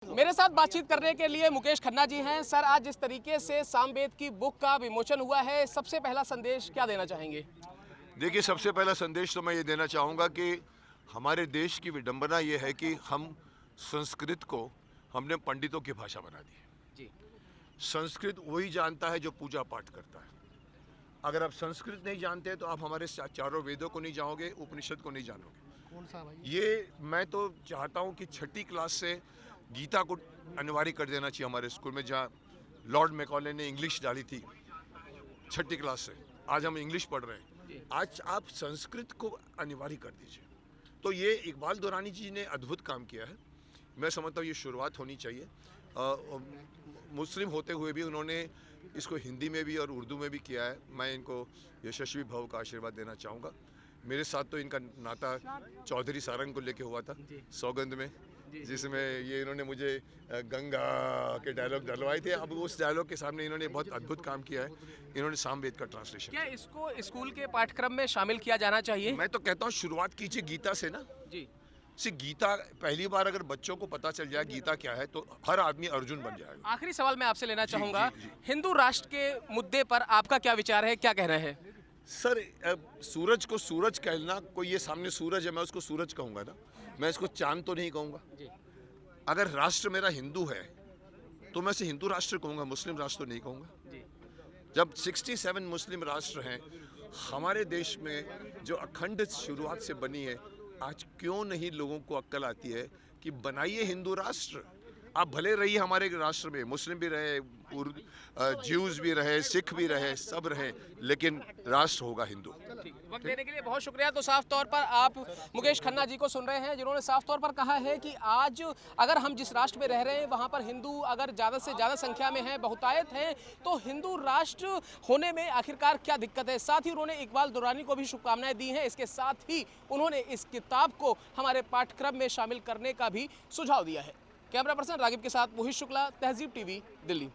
मेरे साथ बातचीत करने के लिए मुकेश खन्ना जी हैं। सर, आज जिस तरीके से सामवेद की बुक का विमोचन हुआ है, सबसे पहला संदेश क्या देना चाहेंगे? देखिए, सबसे पहला संदेश तो मैं ये देना चाहूँगा कि हमारे देश की विडंबना ये है कि हम संस्कृत को हमने पंडितों की भाषा बना दी है। जी। संस्कृत वही जानता है जो पूजा पाठ करता है। अगर आप संस्कृत नहीं जानते तो आप हमारे चारों वेदों को नहीं जानोगे, उपनिषद को नहीं जानोगे। कौन सा भाई? ये मैं तो चाहता हूँ कि छठी क्लास से गीता को अनिवार्य कर देना चाहिए हमारे स्कूल में, जहाँ लॉर्ड मैकॉले ने इंग्लिश डाली थी छठी क्लास से। आज हम इंग्लिश पढ़ रहे हैं, आज आप संस्कृत को अनिवार्य कर दीजिए। तो ये इकबाल दुरानी जी ने अद्भुत काम किया है। मैं समझता हूँ ये शुरुआत होनी चाहिए। मुस्लिम होते हुए भी उन्होंने इसको हिंदी में भी और उर्दू में भी किया है। मैं इनको यशस्वी भव का आशीर्वाद देना चाहूँगा। मेरे साथ तो इनका नाता चौधरी सारंग को लेके हुआ था सौगंध में, जिसमें ये इन्होंने मुझे गंगा के डायलॉग डलवाए थे। अब उस डायलॉग के सामने इन्होंने बहुत अद्भुत काम किया है। इन्होंने सामवेद का ट्रांसलेशन। क्या इसको स्कूल के पाठ्यक्रम में शामिल किया जाना चाहिए? मैं तो कहता हूँ शुरुआत कीजिए गीता से ना। जी। गीता पहली बार अगर बच्चों को पता चल जाए गीता क्या है तो हर आदमी अर्जुन बन जाएगा। आखिरी सवाल मैं आपसे लेना चाहूँगा, जी। हिंदू राष्ट्र के मुद्दे पर आपका क्या विचार है, क्या कहना है? सर, सूरज को सूरज कहना, कोई ये सामने सूरज है मैं उसको सूरज कहूँगा ना, मैं इसको चांद तो नहीं कहूँगा। अगर राष्ट्र मेरा हिंदू है तो मैं इसे हिंदू राष्ट्र कहूँगा, मुस्लिम राष्ट्र तो नहीं कहूँगा। जब 67 मुस्लिम राष्ट्र हैं हमारे देश में, जो अखंड शुरुआत से बनी है, आज क्यों नहीं लोगों को अक्ल आती है कि बनाइए हिंदू राष्ट्र। आप भले रहिए हमारे राष्ट्र में, मुस्लिम भी रहे, ज्यूज़ भी रहे, सिख भी रहे, सब रहे, लेकिन राष्ट्र होगा हिंदू। वक्त देने के लिए बहुत शुक्रिया। तो साफ तौर पर आप मुकेश खन्ना जी को सुन रहे हैं, जिन्होंने साफ तौर पर कहा है कि आज अगर हम जिस राष्ट्र में रह रहे हैं वहाँ पर हिंदू अगर ज़्यादा से ज़्यादा संख्या में हैं, बहुतायत हैं, तो हिंदू राष्ट्र होने में आखिरकार क्या दिक्कत है। साथ ही उन्होंने इकबाल दुरानी को भी शुभकामनाएं दी हैं। इसके साथ ही उन्होंने इस किताब को हमारे पाठ्यक्रम में शामिल करने का भी सुझाव दिया है। कैमरा पर्सन रागिब के साथ मोहित शुक्ला, तहजीब टीवी, दिल्ली।